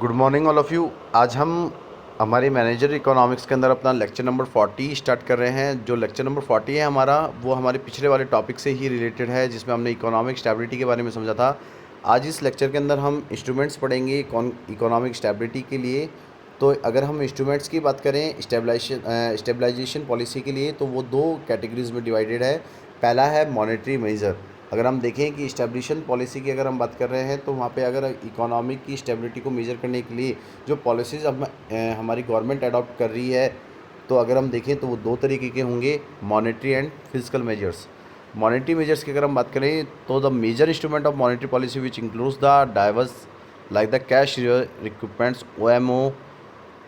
Good morning all of you. आज हम हमारे मैनेजर इकोनॉमिक्स के अंदर अपना लेक्चर नंबर 40 स्टार्ट कर रहे हैं। जो लेक्चर नंबर 40 है हमारा, वो हमारे पिछले वाले टॉपिक से ही रिलेटेड है, जिसमें हमने इकोनॉमिक स्टेबिलिटी के बारे में समझा था। आज इस लेक्चर के अंदर हम इंस्ट्रूमेंट्स पढ़ेंगे इकोनॉमिक स्टेबिलिटी के लिए। तो अगर हम इंस्ट्रूमेंट्स की बात करें स्टेबलाइजेशन पॉलिसी के लिए, तो वो दो कैटेगरीज में डिवाइडेड है। पहला है मॉनेटरी मेजर। अगर हम देखें कि स्टेबलिशन पॉलिसी की अगर हम बात कर रहे हैं, तो वहाँ पे अगर इकोनॉमी की स्टेबिलिटी को मेजर करने के लिए जो पॉलिसीज़ अब हमारी गवर्नमेंट अडॉप्ट कर रही है, तो अगर हम देखें तो वो दो तरीके के होंगे, monetary and physical measures. Monetary measures की अगर हम बात करें, तो the major instrument of monetary policy which includes the diverse like the cash recruitments, OMO,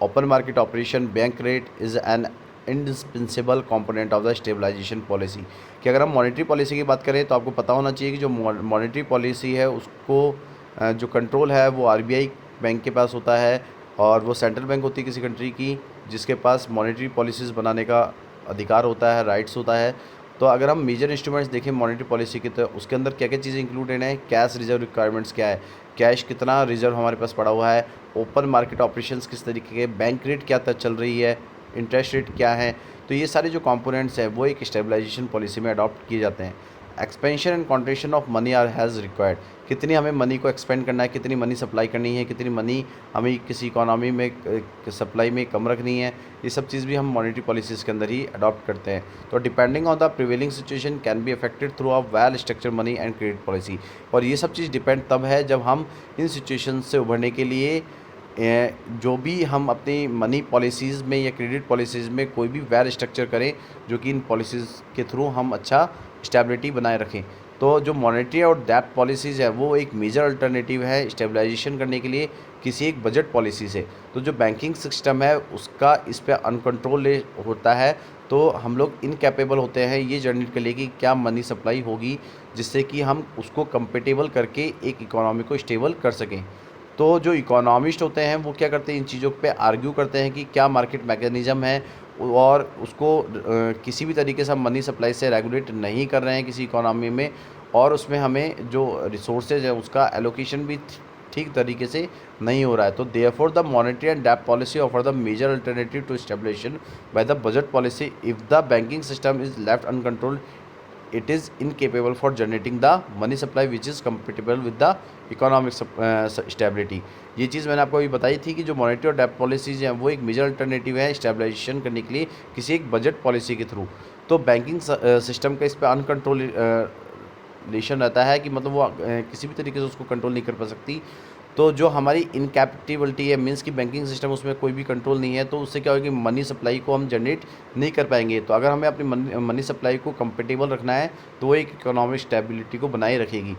open market operation, bank rate is an indispensable component of the stabilization policy. कि अगर हम monetary policy की बात करें, तो आपको पता होना चाहिए कि जो मॉनेटरी पॉलिसी है उसको जो कंट्रोल है वो RBI बैंक के पास होता है, और वो सेंट्रल बैंक होती है किसी कंट्री की, जिसके पास मॉनेटरी पॉलिसीज़ बनाने का अधिकार होता है, राइट्स होता है। तो अगर हम मेजर इंस्ट्रूमेंट्स देखें मॉनेटरी पॉलिसी के, तो उसके अंदर क्या क्या चीज़ें इंक्लूडेड हैं। कैश रिजर्व रिक्वायरमेंट्स क्या है, कैश कितना रिजर्व हमारे पास पड़ा हुआ है, ओपन मार्केट ऑपरेशंस किस तरीके के, बैंक रेट क्या तक चल रही है, इंटरेस्ट रेट क्या है। तो ये सारे जो कंपोनेंट्स हैं वो एक स्टेबलाइजेशन पॉलिसी में अडॉप्ट किए जाते हैं। Expansion and contraction of money are has required. कितनी हमें मनी को एक्सपेंड करना है, कितनी मनी सप्लाई करनी है, कितनी मनी हमें किसी इकोनॉमी में सप्लाई में कम रखनी है, ये सब चीज़ भी हम मॉनेटरी पॉलिसीज़ के अंदर ही अडॉप्ट करते हैं। तो depending on the prevailing situation can be affected through a well structure money and credit policy. और ये सब चीज़ डिपेंड तब है जब हम इन सिचुएशन से उभरने के लिए जो भी हम अपनी मनी पॉलिसीज़ में या क्रेडिट पॉलिसीज़ में कोई भी वेल स्ट्रक्चर करें, जो कि इन पॉलिसीज़ के थ्रू हम अच्छा स्टेबिलिटी बनाए रखें। तो जो मॉनेटरी और डेब्ट पॉलिसीज़ है वो एक मेजर अल्टरनेटिव है स्टेबलाइजेशन करने के लिए किसी एक बजट पॉलिसी से। तो जो बैंकिंग सिस्टम है उसका इस पे अनकंट्रोल होता है, तो हम लोग इनकैपेबल होते हैं ये जानने के लिए कि क्या मनी सप्लाई होगी, जिससे कि हम उसको कंपेटेबल करके एक इकोनॉमी को स्टेबल कर सकें। तो जो इकोनॉमिस्ट होते हैं वो क्या करते हैं, इन चीज़ों पे आर्ग्यू करते हैं कि क्या मार्केट मैकेनिज़्म है, और उसको किसी भी तरीके से हम मनी सप्लाई से रेगुलेट नहीं कर रहे हैं किसी इकोनॉमी में, और उसमें हमें जो रिसोर्सेज है उसका एलोकेशन भी ठीक तरीके से नहीं हो रहा है। तो देयरफॉर द मॉनेटरी एंड डेब्ट policy offer the major alternative to stabilisation by the budget policy if the banking system is left uncontrolled, it is incapable for generating the money supply which is compatible with the economic stability। ये चीज़ मैंने आपको अभी बताई थी कि जो monetary और डेब्ट पॉलिसीज़ हैं वो एक मेजर अल्टरनेटिव है स्टेबलाइजेशन करने के लिए किसी एक बजट पॉलिसी के थ्रू। तो बैंकिंग सिस्टम का इस पर अनकंट्रोल लेशन रहता है कि मतलब वो किसी भी तरीके से उसको कंट्रोल नहीं कर पा सकती। तो जो हमारी इनकैपेबिलिटी है, मीन्स कि बैंकिंग सिस्टम उसमें कोई भी कंट्रोल नहीं है, तो उससे क्या होगा कि मनी सप्लाई को हम जनरेट नहीं कर पाएंगे। तो अगर हमें अपनी मनी सप्लाई को कंपेटेबल रखना है, तो वो एक इकोनॉमिक स्टेबिलिटी को बनाए रखेगी।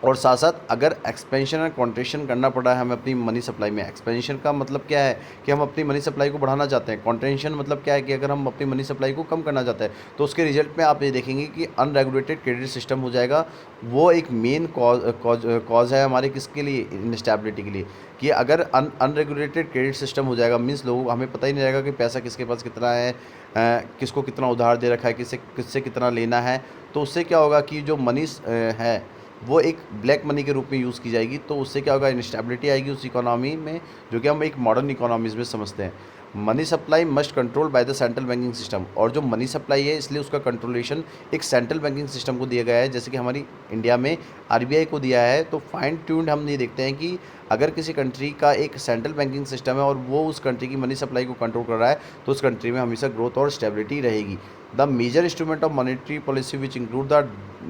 और साथ साथ अगर एक्सपेंशन और कॉन्ट्रेक्शन करना पड़ा है हमें अपनी मनी सप्लाई में, एक्सपेंशन का मतलब क्या है कि हम अपनी मनी सप्लाई को बढ़ाना चाहते हैं, कॉन्ट्रेक्शन मतलब क्या है कि अगर हम अपनी मनी सप्लाई को कम करना चाहते हैं, तो उसके रिजल्ट में आप ये देखेंगे कि अनरेगुलेटेड क्रेडिट सिस्टम हो जाएगा। वो एक मेन कॉज है हमारे किसके लिए, इंस्टेबिलिटी के लिए। कि अगर अनरेगुलेटेड क्रेडिट सिस्टम हो जाएगा, मीन्स लोग हमें पता ही नहीं रहेगा कि पैसा किसके पास कितना है, किसको कितना उधार दे रखा है, किससे कितना लेना है। तो उससे क्या होगा कि जो मनी है वो एक ब्लैक मनी के रूप में यूज़ की जाएगी। तो उससे क्या होगा, इंस्टेबिलिटी आएगी उस इकोनॉमी में, जो कि हम एक मॉडर्न इकोनॉमीज़ में समझते हैं। Money supply must control by the central banking system. और जो मनी सप्लाई है इसलिए उसका कंट्रोलेशन एक सेंट्रल बैंकिंग सिस्टम को दिया गया है, जैसे कि हमारी इंडिया में RBI को दिया है। तो फाइन ट्यून्ड हम ये देखते हैं कि अगर किसी कंट्री का एक सेंट्रल बैंकिंग सिस्टम है और वो उस कंट्री की मनी सप्लाई को कंट्रोल कर रहा है, तो उस कंट्री में हमेशा ग्रोथ और स्टेबिलिटी रहेगी। The major instrument of monetary policy which include the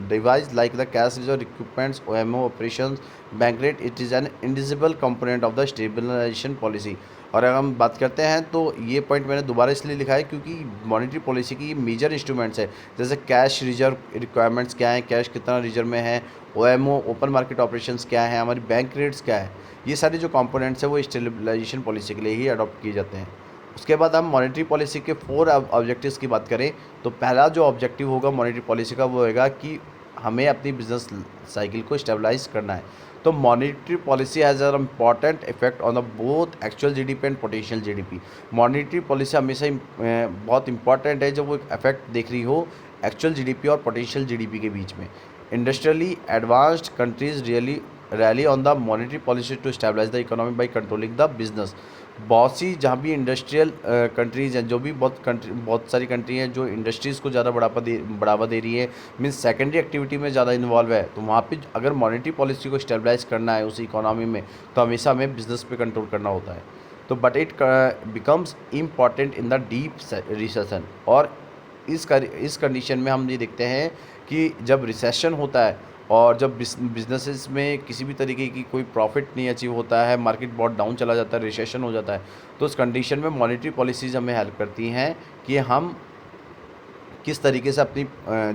device like the cash reserve equipments, OMO operations, bank rate, it is an indivisible component of the stabilization policy. और अगर हम बात करते हैं, तो ये पॉइंट मैंने दोबारा इसलिए लिखा है क्योंकि मॉनेटरी पॉलिसी की मेजर इंस्ट्रूमेंट्स है, जैसे कैश रिजर्व रिक्वायरमेंट्स क्या है, कैश कितना रिजर्व में है, OMO ओपन मार्केट ऑपरेशंस क्या है, हमारी बैंक रेट्स क्या है, ये सारे जो कंपोनेंट्स हैं वो स्टेबलाइजेशन पॉलिसी के लिए ही अडॉप्ट किए जाते हैं। उसके बाद हम मॉनेटरी पॉलिसी के 4 ऑब्जेक्टिव्स की बात करें, तो पहला जो ऑब्जेक्टिव होगा मॉनेटरी पॉलिसी का वो होगा कि हमें अपनी बिजनेस साइकिल को स्टेबलाइज करना है। तो monetary policy has an important effect on the both actual GDP and potential GDP। Monetary policy हमेशा बहुत इंपॉर्टेंट है जब वो इफेक्ट देख रही हो एक्चुअल GDP और पोटेंशियल GDP के बीच में। Industrially advanced countries really rely on the monetary policy to stabilize the economy by controlling the business. बहुत सी जहाँ भी इंडस्ट्रियल कंट्रीज़ हैं, जो भी बहुत सारी कंट्री हैं जो इंडस्ट्रीज़ को ज़्यादा बढ़ावा दे रही है, मीन्स सेकेंडरी एक्टिविटी में ज़्यादा इन्वॉल्व है, तो वहाँ पे अगर मॉनेटरी पॉलिसी को स्टेबलाइज करना है उस इकोनॉमी में, तो हमेशा हमें बिजनेस पे कंट्रोल करना होता है। तो but it becomes important in the deep recession. और इस कंडीशन में हम ये देखते हैं कि जब रिसेशन होता है और जब बिजनेसेस में किसी भी तरीके की कोई प्रॉफिट नहीं अचीव होता है, मार्केट बहुत डाउन चला जाता है, रिसेशन हो जाता है, तो उस कंडीशन में मॉनेटरी पॉलिसीज़ हमें हेल्प करती हैं कि हम किस तरीके से अपनी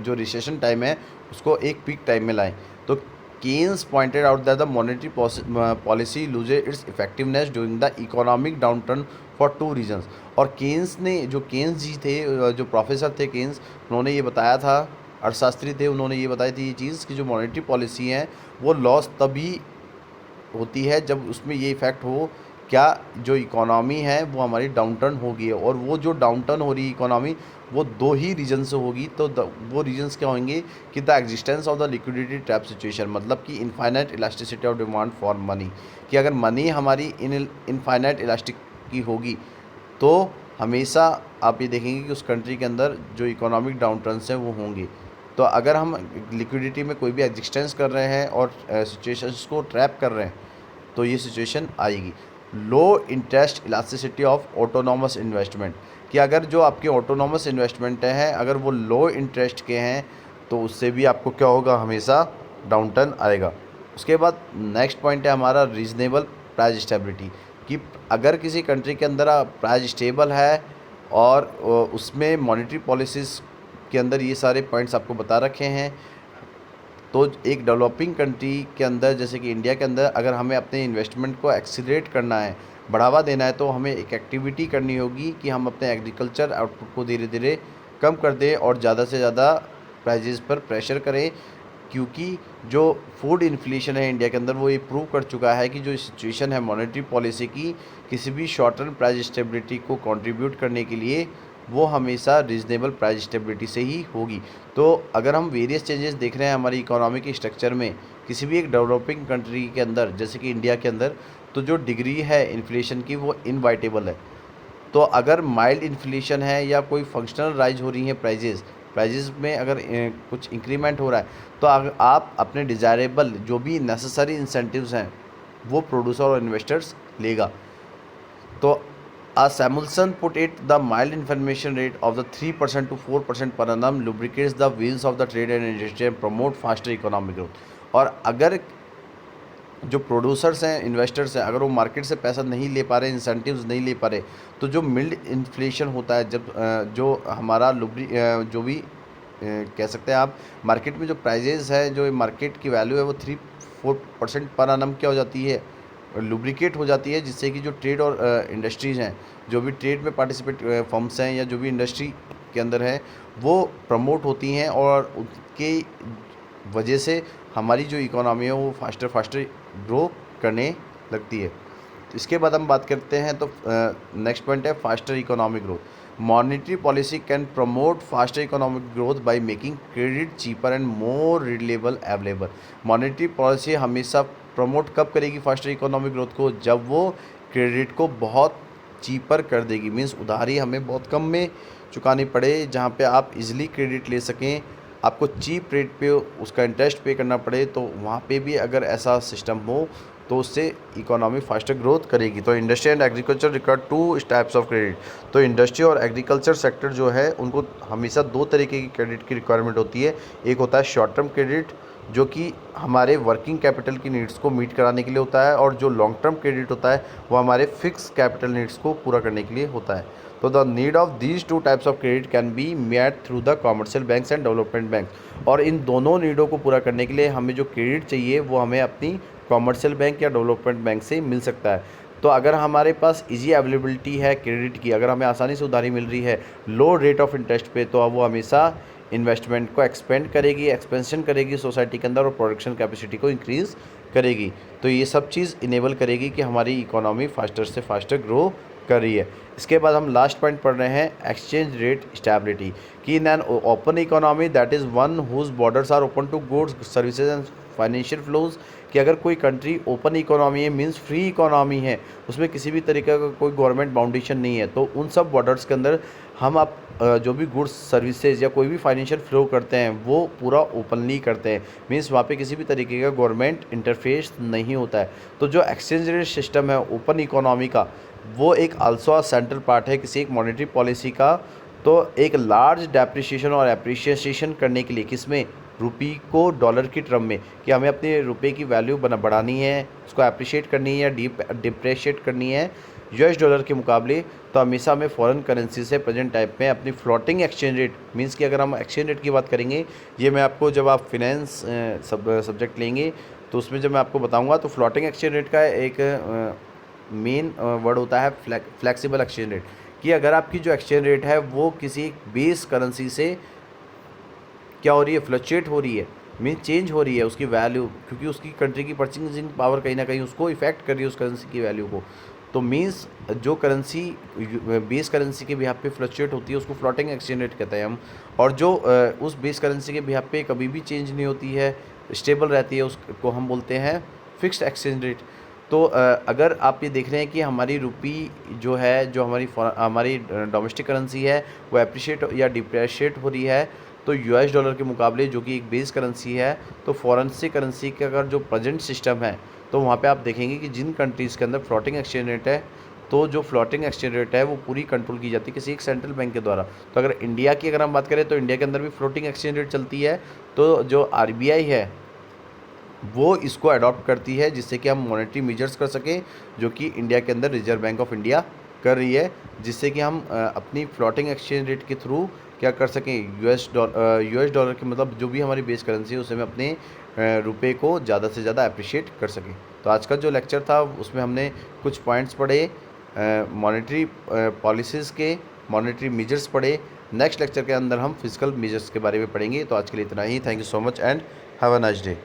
जो रिसेशन टाइम है उसको एक पीक टाइम में लाएं। तो Keynes pointed out that the monetary policy loses its effectiveness during the economic downturn for two reasons. और केन्स जी थे, जो प्रोफेसर थे केन्स, उन्होंने ये बताया था, अर्थशास्त्री थे, उन्होंने ये बताई थी ये चीज़ कि जो मॉनेटरी पॉलिसी है वो लॉस तभी होती है जब उसमें ये इफ़ेक्ट हो, क्या जो इकोनॉमी है वो हमारी डाउनटर्न होगी, और वो जो डाउनटर्न हो रही है इकोनॉमी वो दो ही रीजन से होगी। तो वो रीजन्स क्या होंगे कि the existence of the liquidity trap situation, मतलब कि infinite elasticity of demand for money, कि अगर मनी हमारी इनफाइनाइट इलास्टिक की होगी तो हमेशा आप ये देखेंगे कि उस कंट्री के अंदर जो इकोनॉमिक डाउनटर्न्स हैं वो होंगे। तो अगर हम लिक्विडिटी में कोई भी एग्जिस्टेंस कर रहे हैं और सिचुएशंस को ट्रैप कर रहे हैं तो ये सिचुएशन आएगी। लो interest elasticity of autonomous investment, कि अगर जो आपके ऑटोनॉमस इन्वेस्टमेंट हैं अगर वो लो इंटरेस्ट के हैं तो उससे भी आपको क्या होगा, हमेशा डाउनटर्न आएगा। उसके बाद नेक्स्ट पॉइंट है हमारा रीजनेबल प्राइस स्टेबिलिटी, कि अगर किसी कंट्री के अंदर प्राइस स्टेबल है और उसमें मॉनेटरी पॉलिसीज़ के अंदर ये सारे पॉइंट्स आपको बता रखे हैं, तो एक डेवलपिंग कंट्री के अंदर जैसे कि इंडिया के अंदर अगर हमें अपने इन्वेस्टमेंट को एक्सीलरेट करना है, बढ़ावा देना है, तो हमें एक एक्टिविटी करनी होगी कि हम अपने एग्रीकल्चर आउटपुट को धीरे धीरे कम कर दें और ज़्यादा से ज़्यादा प्राइजेज़ पर प्रेशर करें, क्योंकि जो फूड इन्फ्लेशन है इंडिया के अंदर वो ये प्रूव कर चुका है कि जो सिचुएशन है मॉनेटरी पॉलिसी की किसी भी शॉर्ट टर्म प्राइस स्टेबिलिटी को कंट्रीब्यूट करने के लिए वो हमेशा रीजनेबल प्राइस स्टेबिलिटी से ही होगी। तो अगर हम वेरियस चेंजेस देख रहे हैं हमारी इकोनॉमी के स्ट्रक्चर में किसी भी एक डेवलपिंग कंट्री के अंदर जैसे कि इंडिया के अंदर, तो जो डिग्री है इन्फ्लेशन की वो इनवाइटेबल है। तो अगर माइल्ड इन्फ्लेशन है या कोई फंक्शनल राइज हो रही है प्राइजेज़ में अगर कुछ इंक्रीमेंट हो रहा है, तो अगर आप अपने डिज़ायरेबल जो भी नेसेसरी इंसेंटिव्स हैं वो प्रोड्यूसर और इन्वेस्टर्स लेगा। तो Samuelson put it, the mild inflation rate of the 3% to 4% per annum lubricates the wheels of the trade and industry and promote faster economic growth। और अगर जो प्रोड्यूसर्स हैं, इन्वेस्टर्स हैं, अगर वो मार्केट से पैसा नहीं ले पा रहे, इंसेंटिव्स नहीं ले पा रहे, तो जो मिल्ड इन्फ्लेशन होता है, जब जो हमारा जो भी कह सकते हैं आप, मार्केट में जो प्राइजेज़ है, जो मार्केट की वैल्यू है वो 3-4% पर annum क्या हो जाती है, लुब्रिकेट हो जाती है, जिससे कि जो ट्रेड और इंडस्ट्रीज़ हैं, जो भी ट्रेड में पार्टिसिपेट फर्म्स हैं या जो भी इंडस्ट्री के अंदर है वो प्रमोट होती हैं और उनके वजह से हमारी जो इकोनॉमी है वो फास्टर ग्रो करने लगती है। तो इसके बाद हम बात करते हैं, तो नेक्स्ट पॉइंट है faster economic growth. Monetary policy can promote faster economic growth by making credit cheaper and more reliable available. Monetary policy हमेशा प्रमोट कब करेगी फास्टर इकोनॉमिक ग्रोथ को, जब वो क्रेडिट को बहुत चीपर कर देगी, मीन्स उधारी हमें बहुत कम में चुकानी पड़े, जहाँ पे आप इजीली क्रेडिट ले सकें, आपको चीप रेट पे उसका इंटरेस्ट पे करना पड़े, तो वहाँ पे भी अगर ऐसा सिस्टम हो तो उससे इकोनॉमी फास्टर ग्रोथ करेगी। तो industry and agriculture require to types of credit. तो इंडस्ट्री और एग्रीकल्चर सेक्टर जो है उनको हमेशा दो तरीके की क्रेडिट की रिक्वायरमेंट होती है। एक होता है शॉर्ट टर्म क्रेडिट जो कि हमारे वर्किंग कैपिटल की नीड्स को मीट कराने के लिए होता है, और जो लॉन्ग टर्म क्रेडिट होता है वो हमारे फिक्स कैपिटल नीड्स को पूरा करने के लिए होता है। तो the need of these two types of credit can be met through the commercial banks and development bank. और इन दोनों नीडों को पूरा करने के लिए हमें जो क्रेडिट चाहिए वो हमें अपनी कॉमर्शियल बैंक या डेवलपमेंट बैंक से मिल सकता है। तो अगर हमारे पास इजी अवेलेबिलिटी है क्रेडिट की, अगर हमें आसानी से उधारी मिल रही है लो रेट ऑफ इंटरेस्ट पे, तो अब वो हमेशा इन्वेस्टमेंट को एक्सपेंशन करेगी सोसाइटी के अंदर, और प्रोडक्शन कैपेसिटी को इंक्रीज़ करेगी। तो ये सब चीज़ इनेबल करेगी कि हमारी इकोनॉमी फास्टर से फास्टर ग्रो कर रही है। इसके बाद हम लास्ट पॉइंट पढ़ रहे हैं एक्सचेंज रेट स्टेबिलिटी, कि in an open economy that is one whose borders are open to goods services and financial flows, कि कि अगर कोई कंट्री ओपन इकोनॉमी है, मींस फ्री इकोनॉमी है, उसमें किसी भी तरीके का कोई गवर्नमेंट बाउंडेशन नहीं है, तो उन सब बॉर्डर्स के अंदर हम आप जो भी गुड्स सर्विसेज या कोई भी फाइनेंशियल फ्लो करते हैं वो पूरा ओपनली करते हैं। मींस वहाँ पे किसी भी तरीके का गवर्नमेंट इंटरफेस नहीं होता है। तो जो एक्सचेंज रेट सिस्टम है ओपन इकोनॉमी का, वो एक आल्सो अ सेंट्रल पार्ट है किसी एक मॉनेटरी पॉलिसी का। तो एक लार्ज डेप्रिसिएशन और एप्रिसिएशन करने के लिए किसमें, रुपी को डॉलर की टर्म में, कि हमें अपने रुपए की वैल्यू बढ़ानी है, उसको अप्रिशिएट करनी है या डिप्रेशिएट करनी है यूएस डॉलर के मुकाबले, तो हमेशा हमें फॉरेन करेंसी से प्रेजेंट टाइप में अपनी फ्लोटिंग एक्सचेंज रेट, मींस कि अगर हम एक्सचेंज रेट की बात करेंगे, ये मैं आपको जब आप फिनेंस सब्जेक्ट लेंगे तो उसमें जब मैं आपको बताऊंगा, तो फ्लोटिंग एक्सचेंज रेट का एक मेन वर्ड होता है फ्लेक्सिबल एक्सचेंज रेट, कि अगर आपकी जो एक्सचेंज रेट है वो किसी बेस करेंसी से क्या हो रही है, फ्लक्चुएट हो रही है, मीन चेंज हो रही है उसकी वैल्यू, क्योंकि उसकी कंट्री की परचेजिंग पावर कहीं ना कहीं उसको इफेक्ट कर रही है उस करेंसी की वैल्यू को। तो मीन्स जो करेंसी बेस करेंसी के बिहाफ पे फ्लक्चुएट होती है उसको फ्लोटिंग एक्सचेंज रेट कहते हैं हम, और जो उस बेस करेंसी के बिहाफ पे कभी भी चेंज नहीं होती है, स्टेबल रहती है, उसको हम बोलते हैं फिक्स्ड एक्सचेंज रेट। तो अगर आप ये देख रहे हैं कि हमारी रुपी जो है, जो हमारी डोमेस्टिक करेंसी है, वो एप्रिशिएट या डिप्रेशिएट हो रही है, तो यूएस डॉलर के मुकाबले जो कि एक बेस करेंसी है, तो फॉरेन से करेंसी का अगर जो प्रेजेंट सिस्टम है, तो वहाँ पे आप देखेंगे कि जिन कंट्रीज़ के अंदर फ्लोटिंग एक्सचेंज रेट है, तो जो फ्लोटिंग एक्सचेंज रेट है वो पूरी कंट्रोल की जाती है किसी एक सेंट्रल बैंक के द्वारा। तो अगर इंडिया की अगर हम बात करें, तो इंडिया के अंदर भी फ्लोटिंग एक्सचेंज रेट चलती है। तो जो आरबीआई है वो इसको अडॉप्ट करती है, जिससे कि हम मॉनेटरी मेजर्स कर सकें, जो कि इंडिया के अंदर रिजर्व बैंक ऑफ इंडिया कर रही है, जिससे कि हम अपनी फ्लोटिंग एक्सचेंज रेट के थ्रू क्या कर सकें, यूएस डॉलर की मतलब जो भी हमारी बेस करेंसी है, उसे हम अपने रुपए को ज़्यादा से ज़्यादा अप्रिशिएट कर सकें। तो आज का जो लेक्चर था उसमें हमने कुछ पॉइंट्स पढ़े, मॉनेटरी पॉलिसीज़ के, मॉनेटरी मेजर्स पढ़े। नेक्स्ट लेक्चर के अंदर हम फिजिकल मेजर्स के बारे में पढ़ेंगे। तो आज के लिए इतना ही। Thank you so much and have a nice day.